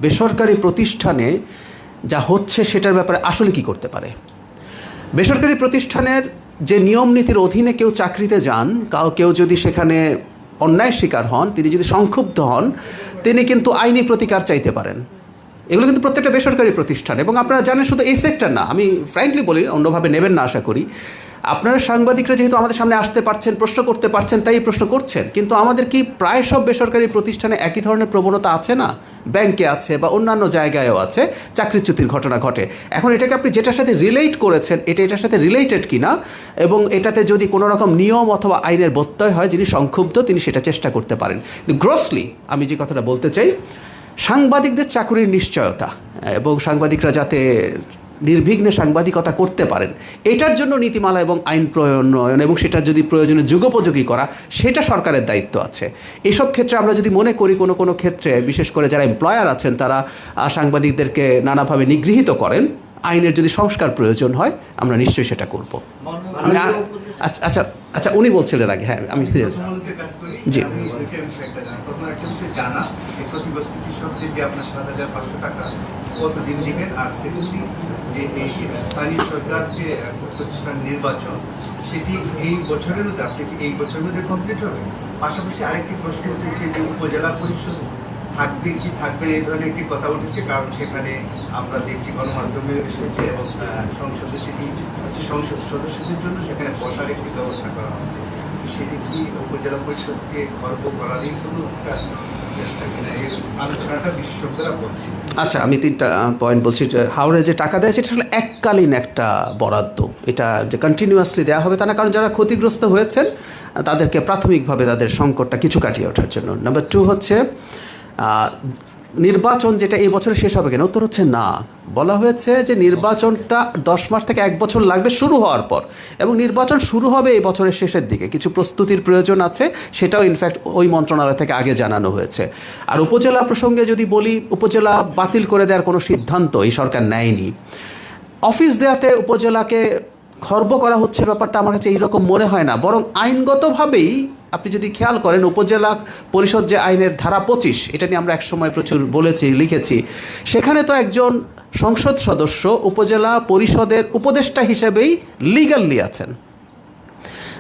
S1: বেসরকারি প্রতিষ্ঠানে যা হচ্ছে সেটার ব্যাপারে আসলে কি করতে পারে। বেসরকারি প্রতিষ্ঠানের যে নিয়ম নীতির অধীনে কেউ চাকরিতে যান, কেউ যদি সেখানে অন্যায়ের শিকার হন, তিনি যদি সংক্ষুব্ধ হন, তিনি কিন্তু আইনি প্রতিকার চাইতে পারেন। এগুলো কিন্তু প্রত্যেকটা বেসরকারি প্রতিষ্ঠান, এবং আপনারা জানেন শুধু এই সেক্টর না, আমি ফ্র্যাঙ্কলি বলি, অন্যভাবে নেবেন না আশা করি। আপনারা সাংবাদিকরা যেহেতু আমাদের সামনে আসতে পারছেন, প্রশ্ন করতে পারছেন, তাই প্রশ্ন করছেন, কিন্তু আমাদের কি প্রায় সব বেসরকারি প্রতিষ্ঠানে একই ধরনের প্রবণতা আছে না? ব্যাংকে আছে বা অন্যান্য জায়গায়ও আছে, চাকরিচ্যুতির ঘটনা ঘটে। এখন এটাকে আপনি যেটার সাথে রিলেট করেছেন, এটার সাথে রিলেটেড কিনা, এবং এটাতে যদি কোনো রকম নিয়ম অথবা আইনের ব্যত্যয় হয়, যিনি সংক্ষুব্ধ তিনি সেটা চেষ্টা করতে পারেন। কিন্তু গ্রসলি আমি যে কথাটা বলতে চাই, সাংবাদিকদের চাকরির নিশ্চয়তা এবং সাংবাদিকরা যাতে নির্বিঘ্নে সাংবাদিকতা করতে পারেন, এটার জন্য নীতিমালা এবং আইন প্রণয়ন এবং সেটার যদি প্রয়োজনে যুগোপযোগী করা, সেটা সরকারের দায়িত্ব আছে। এসব ক্ষেত্রে আমরা যদি মনে করি কোনো ক্ষেত্রে, বিশেষ করে যারা এমপ্লয়ার আছেন তারা সাংবাদিকদেরকে নানাভাবে নিগৃহীত করেন, আইনের যদি সংস্কার প্রয়োজন হয় আমরা নিশ্চয়ই সেটা করব। আচ্ছা আচ্ছা, উনি বলছিলেন আগে, হ্যাঁ আমি সিরিয়াস। জি,
S6: ক্ষতিগ্রস্ত কৃষকদের যে আপনার 7,500 টাকা কতদিন দিবেন, আর সেকেন্ডলি যে এই স্থানীয় সরকার যে প্রতিষ্ঠান নির্বাচন সেটি এই বছরের মধ্যে, আপনি কি এই বছরের মধ্যে কমপ্লিট হবে? পাশাপাশি আরেকটি প্রশ্ন উঠেছে যে উপজেলা পরিষদ থাকবে কি থাকবে না, এই ধরনের একটি কথা উঠেছে, কারণ সেখানে আমরা দেখছি গণমাধ্যমে এসেছে এবং সংসদে সেটি সংসদ সদস্যদের জন্য সেখানে বসার একটি ব্যবস্থা করা হচ্ছে। সেটি কি উপজেলা পরিষদকে খর্ব করারই কোনো চেষ্টা কিনা, এই আলোচনাটা বিশেষজ্ঞরা বলছে।
S1: আচ্ছা, আমি 3টা পয়েন্ট বলছি। হাওড়ে যে টাকা দেয় সেটা আসলে এককালীন একটা বরাদ্দ, এটা যে কন্টিনিউয়াসলি দেওয়া হবে তা না, কারণ যারা ক্ষতিগ্রস্ত হয়েছেন তাদেরকে প্রাথমিকভাবে তাদের সংকটটা কিছু কাটিয়ে ওঠার জন্য। নাম্বার 2 হচ্ছে নির্বাচন যেটা এই বছরে শেষ হবে কেন, উত্তর হচ্ছে না। বলা হয়েছে যে নির্বাচনটা 10 মাস থেকে 1 বছর লাগবে শুরু হওয়ার পর, এবং নির্বাচন শুরু হবে এই বছরের শেষের দিকে। কিছু প্রস্তুতির প্রয়োজন আছে, সেটাও ইনফ্যাক্ট ওই মন্ত্রণালয় থেকে আগে জানানো হয়েছে। আর উপজেলা প্রসঙ্গে যদি বলি, উপজেলা বাতিল করে দেওয়ার কোনো সিদ্ধান্ত এই সরকার নেয়নি। অফিস দেওয়াতে উপজেলাকে খর্ব করা হচ্ছে ব্যাপারটা আমার কাছে এইরকম মনে হয় না, বরং আইনগতভাবেই আপনি যদি খেয়াল করেন, উপজেলা পরিষদ যে আইনের ধারা 25, এটা নিয়ে আমরা একসময় প্রচুর বলেছি, লিখেছি, সেখানে তো একজন সংসদ সদস্য উপজেলা পরিষদের উপদেষ্টা হিসেবেই লিগ্যালি আছেন।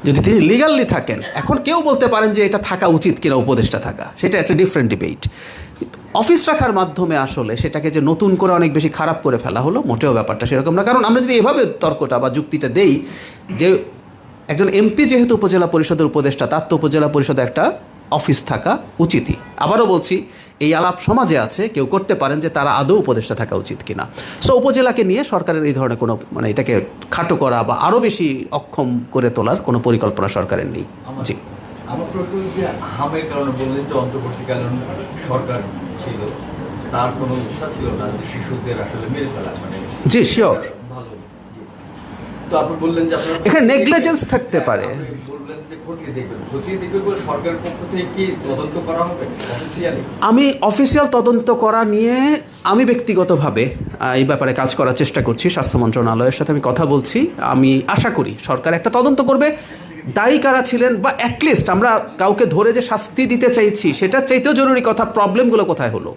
S1: যদি তিনি লিগ্যালি থাকেন, এখন কেউ বলতে পারেন যে এটা থাকা উচিত কিনা উপদেষ্টা থাকা, সেটা একটা ডিফারেন্ট ডিবেট। অফিস রাখার মাধ্যমে আসলে সেটাকে যে নতুন করে অনেক বেশি খারাপ করে ফেলা হলো, মোটেও ব্যাপারটা সেরকম না। কারণ আমরা যদি এভাবে তর্কটা বা যুক্তিটা দেই যে একজন এমপি যেহেতু উপজেলা পরিষদের উপদেষ্টা, তার তো উপজেলা পরিষদে একটা অফিস থাকা উচিতই। আবারও বলছি, এই আলাপ সমাজে আছে, কেউ করতে পারেন যে তারা আদৌ উপদেষ্টা থাকা উচিত কিনা। সো উপজেলাকে নিয়ে সরকারের এই ধরনের কোনো মানে এটাকে খাটো করা বা আরও বেশি অক্ষম করে তোলার কোনো পরিকল্পনা সরকারের নেই। জি,
S4: আমার প্রশ্ন যে হামের কারণে বললেন যে অন্তর্বর্তীকালীন সরকার ছিল, তার কোনো ইচ্ছা ছিল না যে শিশুদের আসলে মেরে ফেলা, মানে
S1: জি শিওর।
S4: ভালো। তো আপনি বললেন যে আপনারা
S1: এখানে নেগলিজেন্স থাকতে পারে।
S4: আপনি বললেন যে খতিয়ে দেখবেন বলে সরকারের পক্ষ থেকে কি তদন্ত করা হবে অফিসিয়ালি?
S1: আমি অফিসিয়াল তদন্ত করা নিয়ে আমি ব্যক্তিগতভাবে এই ব্যাপারে কাজ করার চেষ্টা করছি। স্বাস্থ্য মন্ত্রণালয়ের সাথে আমি কথা বলছি। আমি আশা করি সরকার একটা তদন্ত করবে, দায়ী কারা ছিলেন, বা অ্যাটলিস্ট আমরা কাউকে ধরে যে শাস্তি দিতে চাইছি সেটার চাইতেও জরুরি কথা প্রবলেমগুলো কোথায় হলো।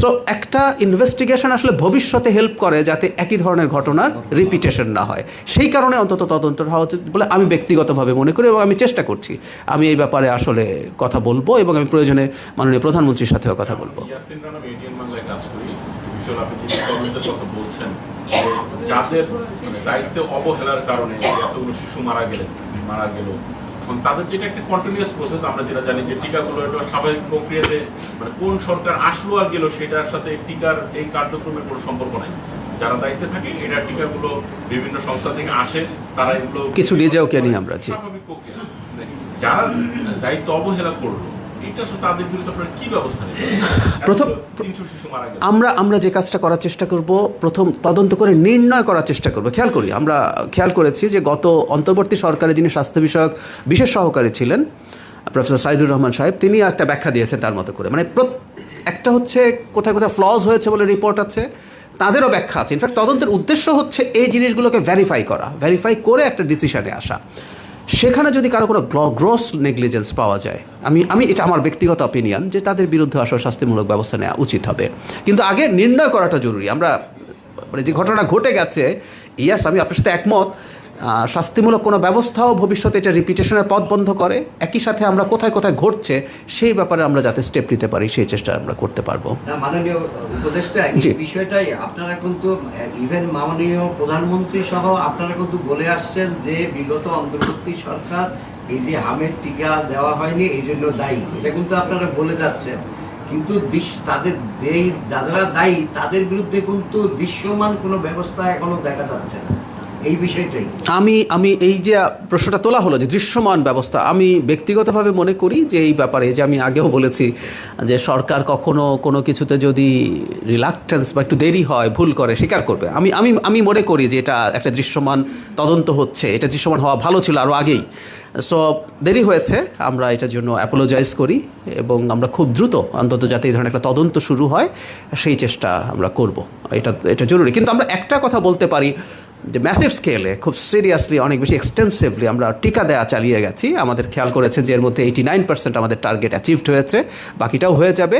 S1: সো একটা ইনভেস্টিগেশন আসলে ভবিষ্যতে হেল্প করে যাতে একই ধরনের ঘটনার রিপিটেশন না হয়, সেই কারণে অন্তত তদন্ত হওয়া উচিত বলে আমি ব্যক্তিগতভাবে মনে করি এবং আমি চেষ্টা করছি। আমি এই ব্যাপারে আসলে কথা বলবো এবং আমি প্রয়োজনে মাননীয় প্রধানমন্ত্রীর সাথেও কথা বলবো।
S7: ইয়াসিন রানা এটিএন বাংলায় কাজ করি। বিশাল আপনি যে তদন্তের কথা বলছেন, যাদের দায়িত্বে অবহেলার কারণে এতগুলো শিশু মারা গেল, এখন তাদের যেটা একটা কন্টিনিউয়াস প্রসেস, আমরা যেটা জানি যে টিকাগুলো একটা স্বাভাবিক প্রক্রিয়াতে মানে কোন সরকার আসলো আর গেল সেটার সাথে টিকার এই কার্যক্রমের কোনো সম্পর্ক নাই। যারা দায়িত্বে থাকে এটা টিকাগুলো বিভিন্ন সংস্থা থেকে আসে, তারা এগুলো
S1: কিছু নিজেও কেনি আমরা। জি,
S7: স্বাভাবিক প্রক্রিয়া। যারা দায়িত্ব অবহেলা করলো এটা তাদের বিরুদ্ধে আপনারা কি ব্যবস্থা নেবেন?
S1: প্রথম
S7: 300 শিশু মারা গেল।
S1: আমরা যে কাজটা করার চেষ্টা করব, প্রথম তদন্ত করে নির্ণয় করার চেষ্টা করব। আমরা খেয়াল করেছি যে গত অন্তর্বর্তী সরকারে যিনি স্বাস্থ্য বিষয়ক বিশেষ সহকারী ছিলেন প্রফেসর সাইদুর রহমান সাহেব, তিনি একটা ব্যাখ্যা দিয়েছেন তার মতো করে। মানে একটা হচ্ছে কোথায় কোথায় ফ্লজ হয়েছে বলে রিপোর্ট আছে, তাদেরও ব্যাখ্যা আছে। ইনফ্যাক্ট তদন্তের উদ্দেশ্য হচ্ছে এই জিনিসগুলোকে ভেরিফাই করে একটা ডিসিশনে আসা। সেখানে যদি কারো কোনো গ্রস নেগলিজেন্স পাওয়া যায়, আমি এটা আমার ব্যক্তিগত অপিনিয়ন যে তাদের বিরুদ্ধে আসলে শাস্তিমূলক ব্যবস্থা নেওয়া উচিত হবে। কিন্তু আগে নির্ণয় করাটা জরুরি। আমরা মানে যে ঘটনা ঘটে গেছে, ইয়াস আমি আপনার সাথে একমত, শাস্তিমূলক কোনো ব্যবস্থাও ভবিষ্যতে এটা রিপিটেশনের পথ বন্ধ করে। একই সাথে আমরা কোথায় কোথায় ঘটছে সেই ব্যাপারে আমরা যাতে স্টেপ নিতে পারি সেই চেষ্টা আমরা করতে পারবো।
S8: মাননীয় উপদেষ্টা, এই বিষয়টাই আপনারা কিন্তু ইভেন মাননীয় প্রধানমন্ত্রী সহ আপনারা কিন্তু বলে আসছেন যে বিগত অন্তর্বর্তী সরকার এই যে হামের টিকা দেওয়া হয়নি এই জন্য দায়ী, এটা কিন্তু আপনারা বলে যাচ্ছেন। কিন্তু যারা দায়ী তাদের বিরুদ্ধে কিন্তু দৃশ্যমান কোনো ব্যবস্থা এখনো দেখা যাচ্ছে না। এই বিষয়টাই
S1: আমি এই যে প্রশ্নটা তোলা হলো যে দৃশ্যমান ব্যবস্থা, আমি ব্যক্তিগতভাবে মনে করি যে এই ব্যাপারে যে আমি আগেও বলেছি যে সরকার কখনো কোনো কিছুতে যদি রিলাক্টেন্স বা একটু দেরি হয়, ভুল করে, স্বীকার করবে। আমি মনে করি যে এটা একটা দৃশ্যমান তদন্ত হচ্ছে, এটা দৃশ্যমান হওয়া ভালো ছিল আরও আগেই। সো দেরি হয়েছে, আমরা এটার জন্য অ্যাপোলোজাইজ করি এবং আমরা খুব দ্রুত অন্তত যাতে এই ধরনের একটা তদন্ত শুরু হয় সেই চেষ্টা আমরা করব। এটা জরুরি। কিন্তু আমরা একটা কথা বলতে পারি যে ম্যাসিভ স্কেলে খুব সিরিয়াসলি অনেক বেশি এক্সটেন্সিভলি আমরা টিকা দেওয়া চালিয়ে গেছি। আমাদের খেয়াল করেছে যে এর মধ্যে 89% আমাদের টার্গেট অ্যাচিভড হয়েছে, বাকিটাও হয়ে যাবে।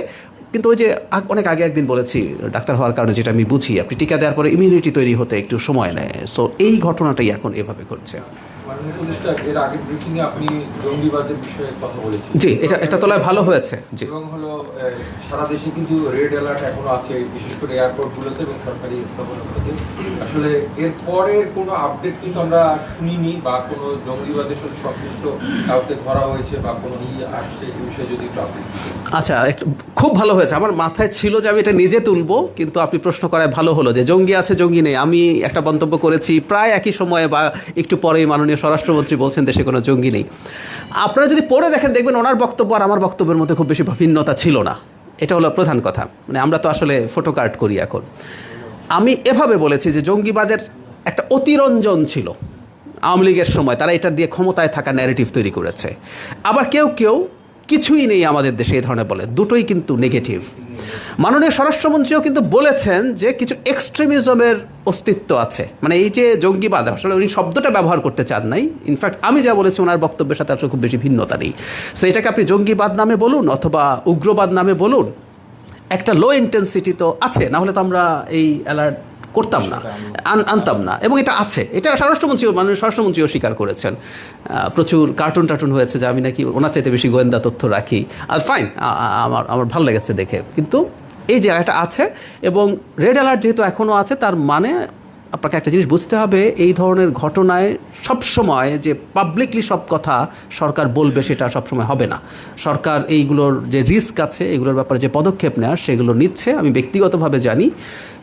S1: কিন্তু ওই যে অনেক আগে একদিন বলেছি, ডাক্তার হওয়ার কারণে যেটা আমি বুঝি, আপনি টিকা দেওয়ার পরে ইমিউনিটি তৈরি হতে একটু সময় নেয়। সো এই ঘটনাটাই এখন এভাবে ঘটছে।
S9: এর আগের ব্রিফিংয়ে আপনি জঙ্গিবাদের বিষয়ে কথা বলেছেন।
S1: জি, এটা তোলায় ভালো হয়েছে। জি,
S9: এবং হলো সারা দেশে কিন্তু রেড অ্যালার্ট এখনো আছে, বিশেষ করে এয়ারপোর্টগুলোতে এবং সরকারি স্থাপনাগুলোতে। আসলে এর পরের কোনো আপডেট কিন্তু আমরা শুনিনি, বা কোনো জঙ্গিবাদের সাথে সংশ্লিষ্ট কাউকে ধরা হয়েছে বা কোনো আসছে এই বিষয়ে যদি একটু আপডেট।
S1: আচ্ছা, খুব ভালো হয়েছে। আমার মাথায় ছিল যে আমি এটা নিজে তুলবো, কিন্তু আপনি প্রশ্ন করায় ভালো হলো যে জঙ্গি আছে জঙ্গি নেই। আমি একটা মন্তব্য করেছি প্রায় একই সময়ে বা একটু পরেই মাননীয় স্বরাষ্ট্রমন্ত্রী বলছেন দেশে কোনো জঙ্গি নেই। আপনারা যদি পড়ে দেখবেন ওনার বক্তব্য আর আমার বক্তব্যের মধ্যে খুব বেশি ভিন্নতা ছিল না। এটা হলো প্রধান কথা। মানে আমরা তো আসলে ফটোকার্ড করি এখন। আমি এভাবে বলেছি যে জঙ্গিবাদের একটা অতিরঞ্জন ছিল আওয়ামী লীগের সময়, তারা এটা দিয়ে ক্ষমতায় থাকা ন্যারেটিভ তৈরি করেছে। আবার কেউ কিছুই নেই আমাদের দেশে এই ধরনের বলে, দুটোই কিন্তু নেগেটিভ। মাননীয় স্বরাষ্ট্রমন্ত্রীও কিন্তু বলেছেন যে কিছু এক্সট্রিমিজমের অস্তিত্ব আছে। মানে এই যে জঙ্গিবাদ, আসলে উনি শব্দটা ব্যবহার করতে চান নাই। ইনফ্যাক্ট আমি যা বলেছি ওনার বক্তব্যের সাথে আসলে খুব বেশি ভিন্নতা নেই। সেটাকে আপনি জঙ্গিবাদ নামে বলুন অথবা উগ্রবাদ নামে বলুন, একটা লো ইন্টেন্সিটি তো আছে, না হলে তো আমরা এই অ্যালার্ট করতাম না, আনতাম না। এবং এটা আছে, এটা স্বরাষ্ট্রমন্ত্রীও স্বীকার করেছেন। প্রচুর কার্টুন হয়েছে যে আমি নাকি ওনার চাইতে বেশি গোয়েন্দা তথ্য রাখি। আর ফাইন, আমার ভালো লেগেছে দেখে। কিন্তু এই জায়গাটা আছে এবং রেড অ্যালার্ট যেহেতু এখনও আছে, তার মানে আপনাকে একটা জিনিস বুঝতে হবে, এই ধরনের ঘটনায় সবসময় যে পাবলিকলি সব কথা সরকার বলবে সেটা সবসময় হবে না। সরকার এইগুলোর যে রিস্ক আছে, এগুলোর ব্যাপারে যে পদক্ষেপ নেওয়ার সেগুলো নিচ্ছে, আমি ব্যক্তিগতভাবে জানি।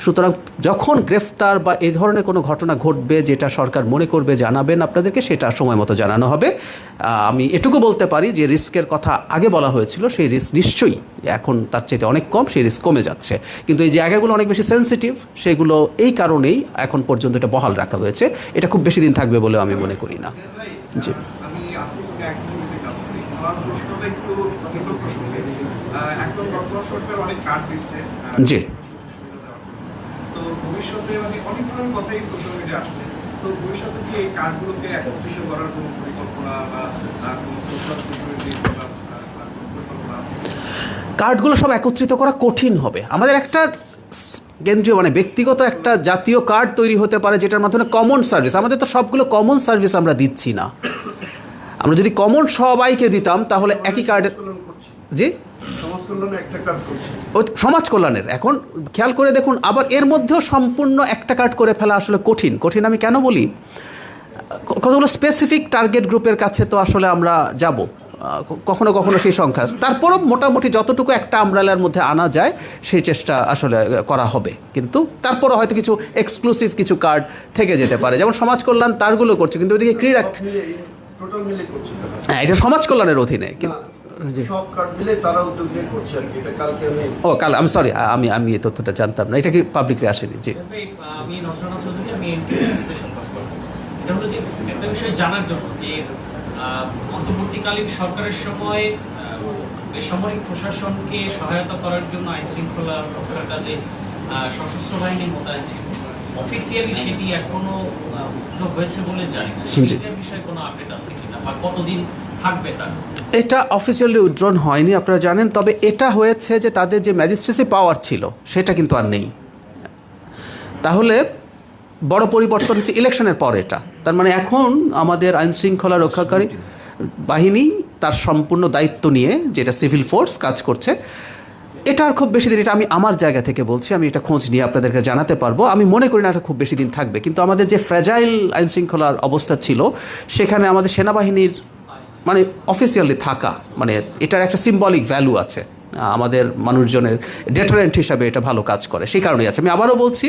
S1: সুতরাং যখন গ্রেফতার বা এই ধরনের কোনো ঘটনা ঘটবে যেটা সরকার মনে করবে জানাবেন আপনাদেরকে, সেটা সময় মতো জানানো হবে। আমি এটুকু বলতে পারি যে রিস্কের কথা আগে বলা হয়েছিল, সেই রিস্ক নিশ্চয়ই এখন তার চাইতে অনেক কম, সেই রিস্ক কমে যাচ্ছে। কিন্তু এই জায়গাগুলো অনেক বেশি সেন্সিটিভ, সেগুলো এই কারণেই এখন পর্যন্ত এটা বহাল রাখা হয়েছে। এটা খুব বেশি দিন থাকবে বলে আমি মনে করি না। জি,
S6: আমি আসলে একজনের কাজ করি, আমার প্রশ্নটা একটু ভিন্ন প্রসঙ্গে। এখন বর্তমান সরকার অনেক কার্ড দিচ্ছে,
S1: জি।
S6: তো ভবিষ্যতে মানে অনেক ধরনের কথাই সোশ্যাল মিডিয়া আসছে, তো ভবিষ্যতে কি এই কার্ডগুলোকে একত্রিত করার কোনো পরিকল্পনা বা কোনো সোশ্যাল সিকিউরিটি পরিকল্পনা আছে?
S1: কার্ডগুলো সব একত্রিত করা কঠিন হবে। আমাদের একটা কেন্দ্রীয় মানে ব্যক্তিগত একটা জাতীয় কার্ড তৈরি হতে পারে যেটার মাধ্যমে কমন সার্ভিস, আমাদের তো সবগুলো কমন সার্ভিস আমরা দিচ্ছি না। আমরা যদি কমন সবাইকে দিতাম তাহলে একই কার্ডের, জি
S6: সমাজ কল্যাণে একটা কার্ড করছে,
S1: ওই সমাজ কল্যাণের। এখন খেয়াল করে দেখুন, আবার এর মধ্যেও সম্পূর্ণ একটা কার্ড করে ফেলা আসলে কঠিন। কঠিন আমি কেন বলি, কতগুলো স্পেসিফিক টার্গেট গ্রুপের কাছে তো আসলে আমরা যাব, কখনো কখনো সেই সংখ্যা, তারপরও মোটামুটি যতটুকু একটা আমব্রেলার মধ্যে আনা যায় সেই চেষ্টা আসলে করা হবে। কিন্তু তারপরও হয়তো কিছু এক্সক্লুসিভ কিছু কার্ড থেকে যেতে পারে, যেমন সমাজ কল্যাণ তারগুলো করছে, কিন্তু ওইদিকে ক্রীড়া,
S6: টোটাল মিলে করছে
S1: হ্যাঁ এটা সমাজ কল্যাণের অধীনে।
S6: সব কার্ড মিলে তারা উদ্যোগ নিয়ে করছে আর কি। এটা কালকে
S1: কাল আমি সরি, আমি এই তথ্যটা জানতাম না, এটা কি পাবলিকলি আসেনি? জি,
S3: আমি নজরুল চৌধুরী, আমি স্পেশাল করেসপন্ডেন্ট। এটা হলো যে একটা বিষয় জানার জন্য যে অন্তর্বর্তীকালীন সরকারের সময় বেসামরিক প্রশাসনকে সহায়তা করার জন্য আইন শৃঙ্খলা রক্ষার কাজে সশস্ত্র বাহিনী মোতায়েন ছিল। অফিসিয়ালি সেটি এখনো যোগ হয়েছে বলে জানি না, সেটার বিষয়ে কোনো আপডেট আছে কিনা বা কতদিন থাকবে তা?
S1: এটা অফিসিয়ালি উইথড্রন হয়নি, আপনারা জানেন। তবে এটা হয়েছে যে তাদের যে ম্যাজিস্ট্রেসি পাওয়ার ছিল সেটা কিন্তু আর নেই। তাহলে বড় পরিবর্তন হচ্ছে ইলেকশনের পর এটা। তার মানে এখন আমাদের আইন শৃঙ্খলা রক্ষাকারী বাহিনী তার সম্পূর্ণ দায়িত্ব নিয়ে, যেটা সিভিল ফোর্স কাজ করছে, এটা আর খুব বেশি দিন, এটা আমি আমার জায়গা থেকে বলছি, আমি এটা খোঁজ নিয়ে আপনাদেরকে জানাতে পারবো। আমি মনে করি না এটা খুব বেশি দিন থাকবে। কিন্তু আমাদের যে ফ্র্যাজাইল আইন শৃঙ্খলার অবস্থা ছিল, সেখানে আমাদের সেনাবাহিনীর মানে অফিসিয়ালি থাকা, মানে এটার একটা সিম্বলিক ভ্যালু আছে, আমাদের মানুষজনের ডেটারেন্ট হিসাবে এটা ভালো কাজ করে, সেই কারণেই আছে। আমি আবারও বলছি,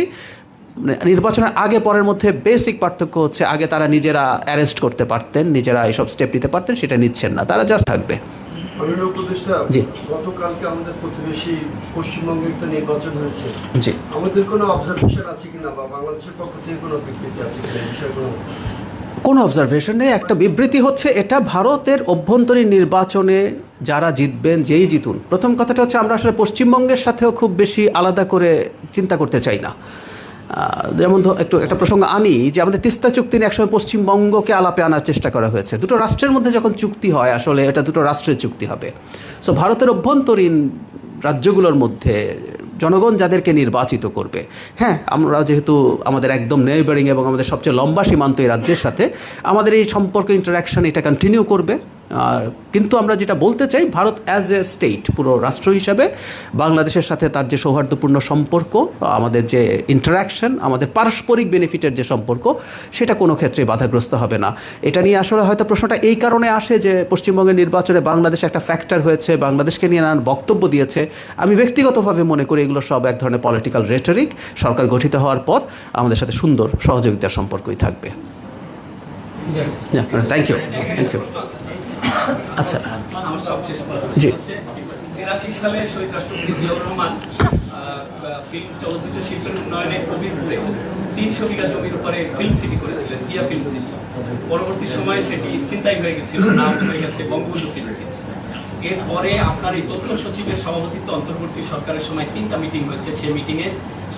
S1: নির্বাচনের আগে পরের মধ্যে বেসিক পার্থক্য হচ্ছে, আগে তারা নিজেরা অ্যারেস্ট করতে পারতেন, নিজেরা এইসব স্টেপ নিতে পারতেন, সেটা নিচ্ছেন না, তারা জাস্ট থাকবে।
S6: মাননীয় উপদেষ্টা,
S1: জি,
S6: গতকালকে আমাদের প্রতিবেশী পশ্চিমবঙ্গে একটা নির্বাচন হয়েছে,
S1: জি,
S6: আমাদের কোনো অবজারভেশন আছে কিনা বা বাংলাদেশের পক্ষ থেকে কোনো বিবৃতি আছে কিনা এই বিষয়ে?
S1: কোনো অবজারভেশন নেই। একটা বিবৃতি হচ্ছে, এটা ভারতের অভ্যন্তরীণ নির্বাচনে যারা জিতবেন, যেই জিতুন, প্রথম কথাটা হচ্ছে আমরা আসলে পশ্চিমবঙ্গের সাথেও খুব বেশি আলাদা করে চিন্তা করতে চাই না। যেমন একটা প্রসঙ্গ আনি, যে আমাদের তিস্তা চুক্তি নিয়ে একসময় পশ্চিমবঙ্গকে আলাপে আনার চেষ্টা করা হয়েছে। দুটো রাষ্ট্রের মধ্যে যখন চুক্তি হয়, আসলে এটা দুটো রাষ্ট্রের চুক্তি হবে। সো ভারতের অভ্যন্তরীণ রাজ্যগুলোর মধ্যে জনগণ যাদেরকে নির্বাচিত করবে, হ্যাঁ, আমরা যেহেতু আমাদের একদম নেইবারিং এবং আমাদের সবচেয়ে লম্বা সীমান্ত এই রাজ্যের সাথে, আমাদের এই সম্পর্ক ইন্টারাকশন এটা কন্টিনিউ করবে। কিন্তু আমরা যেটা বলতে চাই, ভারত অ্যাজ এ স্টেট, পুরো রাষ্ট্র হিসাবে বাংলাদেশের সাথে তার যে সৌহার্দ্যপূর্ণ সম্পর্ক, আমাদের যে ইন্টারাকশন, আমাদের পারস্পরিক বেনিফিটের যে সম্পর্ক, সেটা কোনো ক্ষেত্রে বাধাগ্রস্ত হবে না। এটা নিয়ে আসলে হয়তো প্রশ্নটা এই কারণে আসে যে পশ্চিমবঙ্গের নির্বাচনে বাংলাদেশ একটা ফ্যাক্টর হয়েছে, বাংলাদেশকে নিয়ে নানান বক্তব্য দিয়েছে। আমি ব্যক্তিগতভাবে মনে করি এগুলো সব এক ধরনের পলিটিক্যাল রেটরিক। সরকার গঠিত হওয়ার পর আমাদের সাথে সুন্দর সহযোগিতার সম্পর্কই থাকবে। Thank you, thank you. আচ্ছা, জি,
S5: 83 সালে শহীদ রাষ্ট্রপতি জিয়াউর রহমান ফিল্ম চলচ্চিত্র শিল্পী উন্নয়নে কবিরপুরে 300 বিঘা জমির উপরে ফিল্ম সিটি করেছিলেন, জিয়া ফিল্ম সিটি। পরবর্তী সময়ে সেটি ছিনতাই হয়ে গেছিল, নাম হয়ে গেছে বঙ্গবন্ধু ফিল্ম সিটি। এরপরে আপনার এই তথ্য সচিবের সভাপতিত্ব অন্তর্বর্তী সরকারের সময় 3টা মিটিং হয়েছে, সেই মিটিংয়ে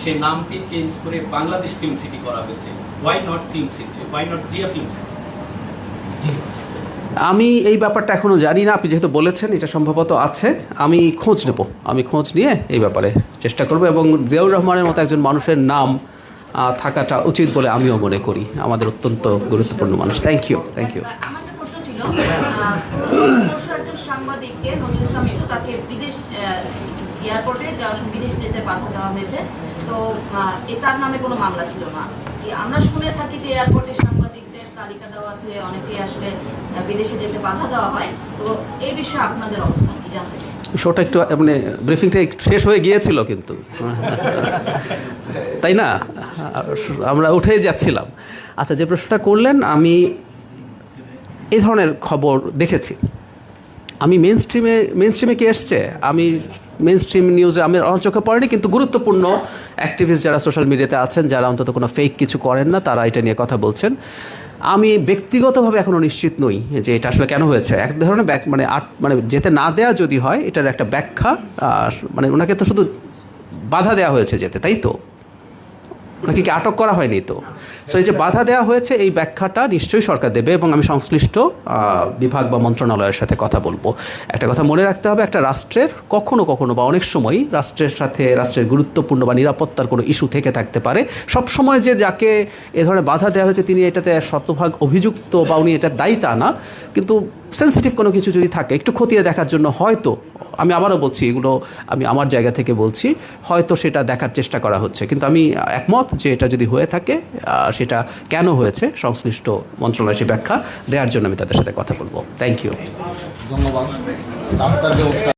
S5: সে নামটি চেঞ্জ করে বাংলাদেশ ফিল্ম সিটি করা হয়েছে। Why not film city, why not Zia film city?
S1: আমি এই ব্যাপারটা এখনও জানি না। আপনি যেহেতু বলেছেন এটা সম্ভবত আছে, আমি খোঁজ নেব। আমি খোঁজ নিয়ে এই ব্যাপারে চেষ্টা করব, এবং জিয়াউর রহমানের মতো একজন মানুষের নাম থাকাটা উচিত বলে আমিও মনে করি। আমাদের অত্যন্ত গুরুত্বপূর্ণ মানুষ। Thank you, thank you.
S10: আমার একটা প্রশ্ন ছিল, একজন সাংবাদিককে নজরুল ইসলাম মিঠু, তাকে বিদেশ এয়ারপোর্টে যাওয়ার সময় বিদেশ যেতে বাধা দেওয়া হয়েছে। তো তার নামে কোনো মামলা ছিল না। আমরা শুনে থাকি যে এয়ারপোর্টের সাংবাদিকদের তালিকা দেওয়া আছে, অনেকে আসলে বিদেশে যেতে বাধা দেওয়া হয়। তো এই বিষয়ে আপনাদের অবস্থান কি জানতে চাই?
S1: শোটা একটু মানে ব্রিফিংটা শেষ হয়ে গিয়েছিল কিন্তু, তাই না? আমরা উঠেই যাচ্ছিলাম। আচ্ছা, যে প্রশ্নটা করলেন, আমি এই ধরনের খবর দেখেছি। আমি মেন স্ট্রিমে কি এসছে, আমি মেন স্ট্রিম নিউজে আমার চোখে পড়েনি, কিন্তু গুরুত্বপূর্ণ অ্যাক্টিভিস্ট যারা সোশ্যাল মিডিয়াতে আছেন, যারা অন্তত কোনো ফেক কিছু করেন না, তারা এটা নিয়ে কথা বলছেন। আমি ব্যক্তিগতভাবে এখনও নিশ্চিত নই যে এটা আসলে কেন হয়েছে। এক ধরনের মানে যেতে না দেয়া যদি হয়, এটার একটা ব্যাখ্যা, মানে ওনাকে তো শুধু বাধা দেওয়া হয়েছে যেতে, তাই তো? ওনাকে কি আটক করা হয়নি তো? সো এই যে বাধা দেওয়া হয়েছে, এই ব্যাখ্যাটা নিশ্চয়ই সরকার দেবে এবং আমি সংশ্লিষ্ট বিভাগ বা মন্ত্রণালয়ের সাথে কথা বলবো। একটা কথা মনে রাখতে হবে, একটা রাষ্ট্রের কখনো কখনো বা অনেক সময় রাষ্ট্রের সাথে রাষ্ট্রের গুরুত্বপূর্ণ বা নিরাপত্তার কোনো ইস্যু থেকে থাকতে পারে। সব সময় যে যাকে এ ধরনের বাধা দেওয়া হয়েছে তিনি এটাতে শতভাগ অভিযুক্ত বা উনি এটার দায়ী তা না, কিন্তু সেন্সিটিভ কোনো কিছু যদি থাকে একটু খতিয়ে দেখার জন্য হয়তো, আমি আবারও বলছি, এগুলো আমি আমার জায়গা থেকে বলছি, হয়তো সেটা দেখার চেষ্টা করা হচ্ছে। কিন্তু আমি একমত যে এটা যদি হয়ে থাকে, সেটা কেন হয়েছে সংশ্লিষ্ট মন্ত্রণালয় সে ব্যাখ্যা দেওয়ার জন্য আমি তাদের সাথে কথা বলবো। Thank you.
S2: ধন্যবাদ। রাস্তার ব্যবস্থা